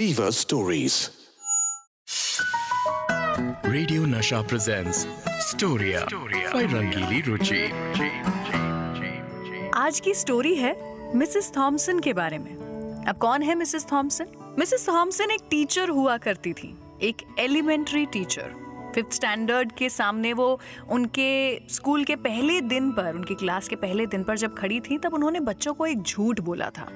Fever Stories. Radio नशा presents स्टोरिया by रंगीली रुचि। आज की स्टोरी है मिसेस थॉमसन के बारे में। अब कौन है मिसेस थॉमसन? मिसेस थॉमसन एक टीचर हुआ करती थी, एक एलिमेंट्री टीचर। 5th स्टैंडर्ड के सामने वो उनके स्कूल के पहले दिन पर, उनकी क्लास के पहले दिन पर जब खड़ी थी, तब उन्होंने बच्चों को एक झूठ बोला था।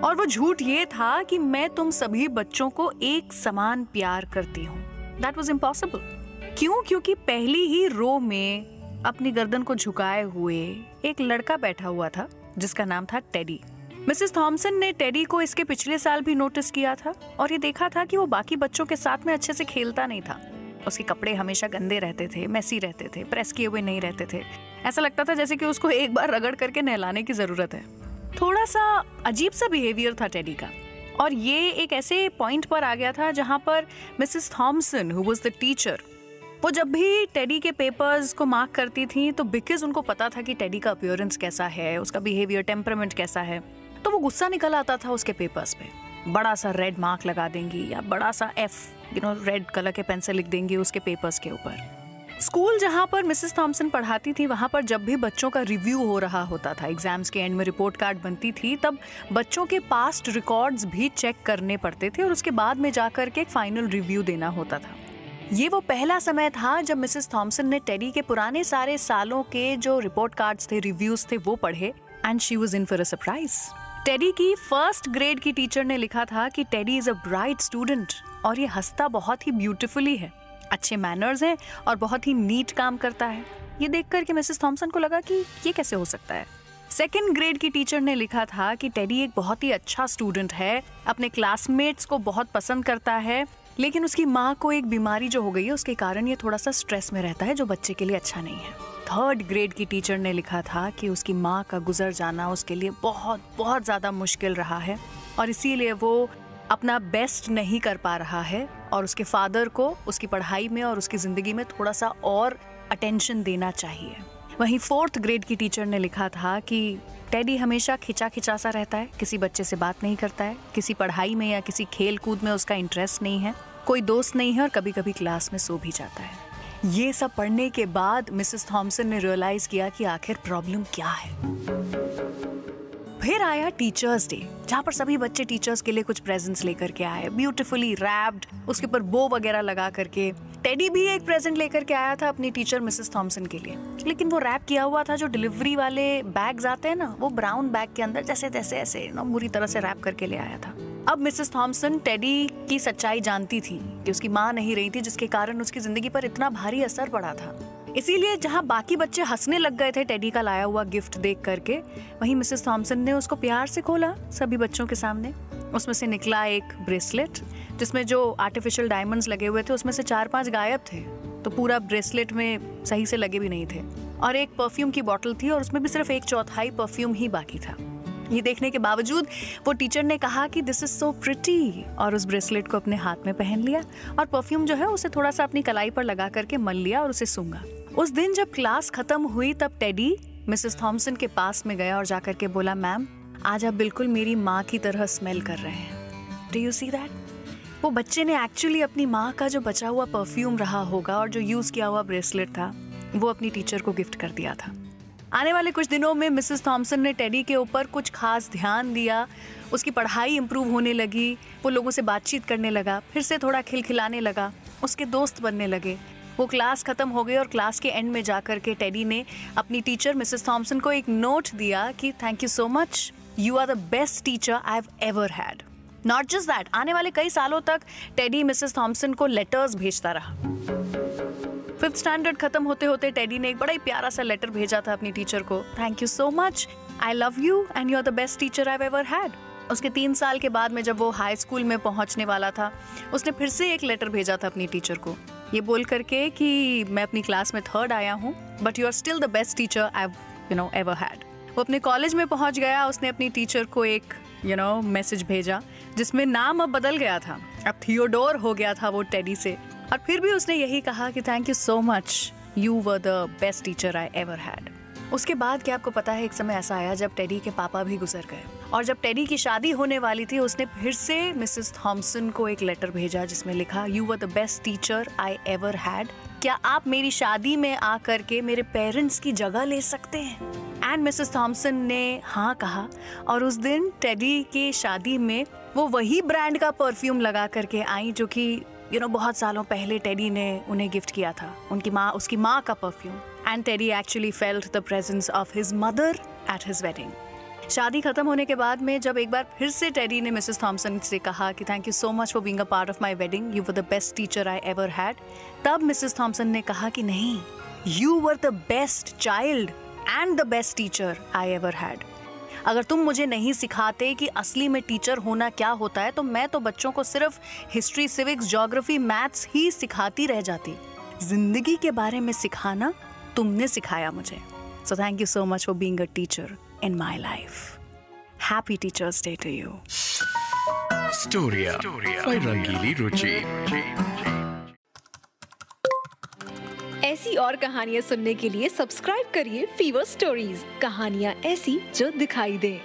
और वो झूठ ये था कि मैं तुम सभी बच्चों को एक समान प्यार करती हूँ। That was impossible. क्यों? क्योंकि पहली ही रो में अपनी गर्दन को झुकाए हुए एक लड़का बैठा हुआ था जिसका नाम था टेडी। मिसेस थॉमसन ने टेडी को इसके पिछले साल भी नोटिस किया था और ये देखा था कि वो बाकी बच्चों के साथ में अच्छे से खेलता नहीं था। उसके कपड़े हमेशा गंदे रहते थे, मेसी रहते थे, प्रेस किए हुए नहीं रहते थे। ऐसा लगता था जैसे कि उसको एक बार रगड़ करके नहलाने की जरूरत है। थोड़ा सा अजीब सा बिहेवियर था टेडी का। और ये एक ऐसे पॉइंट पर आ गया था जहां पर Mrs Thompson, who was the teacher, वो जब भी टेडी के पेपर्स को मार्क करती थी तो बिकॉज उनको पता था कि टेडी का अपीयरेंस कैसा है, उसका बिहेवियर, टेम्परामेंट कैसा है, तो वो गुस्सा निकल आता था उसके पेपर्स पे। बड़ा सा रेड मार्क लगा देंगी या बड़ा सा F रेड कलर के पेन से लिख देंगी उसके पेपर्स के ऊपर। स्कूल जहाँ पर मिसेस थॉमसन पढ़ाती थी, वहाँ पर जब भी बच्चों का रिव्यू हो रहा होता था, एग्जाम्स के एंड में रिपोर्ट कार्ड बनती थी, तब बच्चों के पास्ट रिकॉर्ड्स भी चेक करने पड़ते थे और उसके बाद में जाकर के एक फाइनल रिव्यू देना होता था। ये वो पहला समय था जब मिसेस थॉमसन ने टेडी के पुराने सारे सालों के जो रिपोर्ट कार्ड्स थे, रिव्यूज थे, वो पढ़े and she was in for a surprise. Teddy की 1st ग्रेड की टीचर ने लिखा था कि teddy is a bright student और ये हंसता बहुत ही ब्यूटीफुली है, अच्छे मैनर्स हैं और बहुत ही नीट काम करता है। ये देख करके मिसेस थॉमसन को लगा कि ये कैसे हो सकता है। 2nd ग्रेड की टीचर ने लिखा था कि टेडी एक बहुत ही अच्छा स्टूडेंट है, अपने क्लासमेट्स को बहुत पसंद करता है, लेकिन उसकी माँ को एक बीमारी जो हो गई है उसके कारण ये थोड़ा सा स्ट्रेस में रहता है, जो बच्चे के लिए अच्छा नहीं है। 3rd ग्रेड की टीचर ने लिखा था कि उसकी माँ का गुजर जाना उसके लिए बहुत बहुत ज़्यादा मुश्किल रहा है और इसीलिए वो अपना बेस्ट नहीं कर पा रहा है और उसके फादर को उसकी पढ़ाई में और उसकी ज़िंदगी में थोड़ा सा और अटेंशन देना चाहिए। वहीं 4th ग्रेड की टीचर ने लिखा था कि टेडी हमेशा खिंचा खिंचा सा रहता है, किसी बच्चे से बात नहीं करता है, किसी पढ़ाई में या किसी खेल कूद में उसका इंटरेस्ट नहीं है, कोई दोस्त नहीं है और कभी कभी क्लास में सो भी जाता है। ये सब पढ़ने के बाद मिसेस थॉमसन ने रियलाइज किया कि आखिर प्रॉब्लम क्या है। फिर आया टीचर्स डे, जहाँ पर सभी बच्चे टीचर्स के लिए कुछ प्रेजेंट्स लेकर के आए, ब्यूटीफुली रैप्ड, उसके ऊपर बो वगैरह लगा करके। टेडी भी एक प्रेजेंट लेकर के आया था अपनी टीचर मिसेस थॉमसन के लिए, लेकिन वो रैप किया हुआ था, जो डिलीवरी वाले बैग्स आते हैं ना, वो ब्राउन बैग के अंदर जैसे तैसे ऐसे बुरी तरह से रैप करके ले आया था। अब मिसेस थॉमसन टेडी की सच्चाई जानती थी कि उसकी माँ नहीं रही थी, जिसके कारण उसकी जिंदगी पर इतना भारी असर पड़ा था। इसीलिए जहाँ बाकी बच्चे हंसने लग गए थे टेडी का लाया हुआ गिफ्ट देख करके, वहीं मिसेस थॉमसन ने उसको प्यार से खोला सभी बच्चों के सामने। उसमें से निकला एक ब्रेसलेट जिसमें जो आर्टिफिशियल डायमंड्स लगे हुए थे उसमें से 4-5 गायब थे, तो पूरा ब्रेसलेट में सही से लगे भी नहीं थे। और एक परफ्यूम की बॉटल थी और उसमें भी सिर्फ 1/4 परफ्यूम ही बाकी था। ये देखने के बावजूद वो टीचर ने कहा कि दिस इज सो प्रिटी, और उस ब्रेसलेट को अपने हाथ में पहन लिया और परफ्यूम जो है उसे थोड़ा सा अपनी कलाई पर लगा करके मल लिया और उसे सूंघा। उस दिन जब क्लास खत्म हुई तब टेडी मिसेस थॉमसन के पास में गया और जाकर के बोला, मैम आज आप बिल्कुल मेरी माँ की तरह स्मेल कर रहे हैं। Do you see that? वो बच्चे ने एक्चुअली अपनी माँ का जो बचा हुआ परफ्यूम रहा होगा और जो यूज किया हुआ ब्रेसलेट था वो अपनी टीचर को गिफ्ट कर दिया था। आने वाले कुछ दिनों में मिसेस थॉमसन ने टेडी के ऊपर कुछ खास ध्यान दिया, उसकी पढ़ाई इंप्रूव होने लगी, वो लोगों से बातचीत करने लगा, फिर से थोड़ा खिलखिलाने लगा, उसके दोस्त बनने लगे। वो क्लास खत्म हो गई और क्लास के एंड में जाकर के टेडी ने अपनी टीचर मिसेस थॉमसन को एक नोट दिया कि thank you so much, you are the best teacher I have ever had. Not just that, आने वाले कई सालों तक टेडी मिसेस थॉमसन को लेटर्स भेजता रहा। 5th स्टैंडर्ड खत्म होते होते टेडी ने एक बड़ा ही प्यारा सा लेटर भेजा था अपनी टीचर को, thank you so much, I love you and you are the best teacher I have ever had. उसके 3 साल के बाद में जब वो हाई स्कूल में पहुंचने वाला था, उसने फिर से एक लेटर भेजा था अपनी टीचर को, ये बोल करके कि मैं अपनी क्लास में 3rd आया हूँ, but you are still the best teacher I have ever had. वो अपने कॉलेज में पहुंच गया, उसने अपनी टीचर को एक मैसेज भेजा जिसमें नाम अब बदल गया था, अब थियोडोर हो गया था वो टेडी से, और फिर भी उसने यही कहा कि thank you so much, you were the best teacher I ever had. उसके बाद क्या आपको पता है, एक समय ऐसा आया जब टेडी के पापा भी गुजर गए और जब टेडी की शादी होने वाली थी उसने फिर से मिसेस थॉम्सन को एक लेटर भेजा जिसमें लिखा, you were the best teacher I ever had. क्या आप मेरी शादी में आकर के मेरे पेरेंट्स की जगह ले सकते हैं? एंड मिसेस थॉम्सन ने हाँ कहा और उस दिन टेडी की शादी में वो वही ब्रांड का परफ्यूम लगा करके आई जो कि बहुत सालों पहले टेडी ने उन्हें गिफ्ट किया था, उसकी माँ का perfume. And teddy actually felt the presence of his mother at his wedding. शादी खत्म होने के बाद में जब एक बार फिर से टेडी ने मिसेस थॉम्सन से कहा कि thank you so much for being a part of my wedding, you were the best teacher I ever had, तब मिसेस थॉम्सन ने कहा कि नहीं, you were the best child and the best teacher I ever had. अगर तुम मुझे नहीं सिखाते कि असली में टीचर होना क्या होता है तो मैं तो बच्चों को सिर्फ हिस्ट्री, सिविक्स, ज्योग्राफी, मैथ्स ही सिखाती रह जाती। जिंदगी के बारे में सिखाना तुमने सिखाया मुझे। So thank you so much for being a teacher in my life. Happy Teachers Day to you. Storia by रंगीली रुचि। ऐसी और कहानियाँ सुनने के लिए सब्सक्राइब करिए फीवर स्टोरीज, कहानियाँ ऐसी जो दिखाई दे।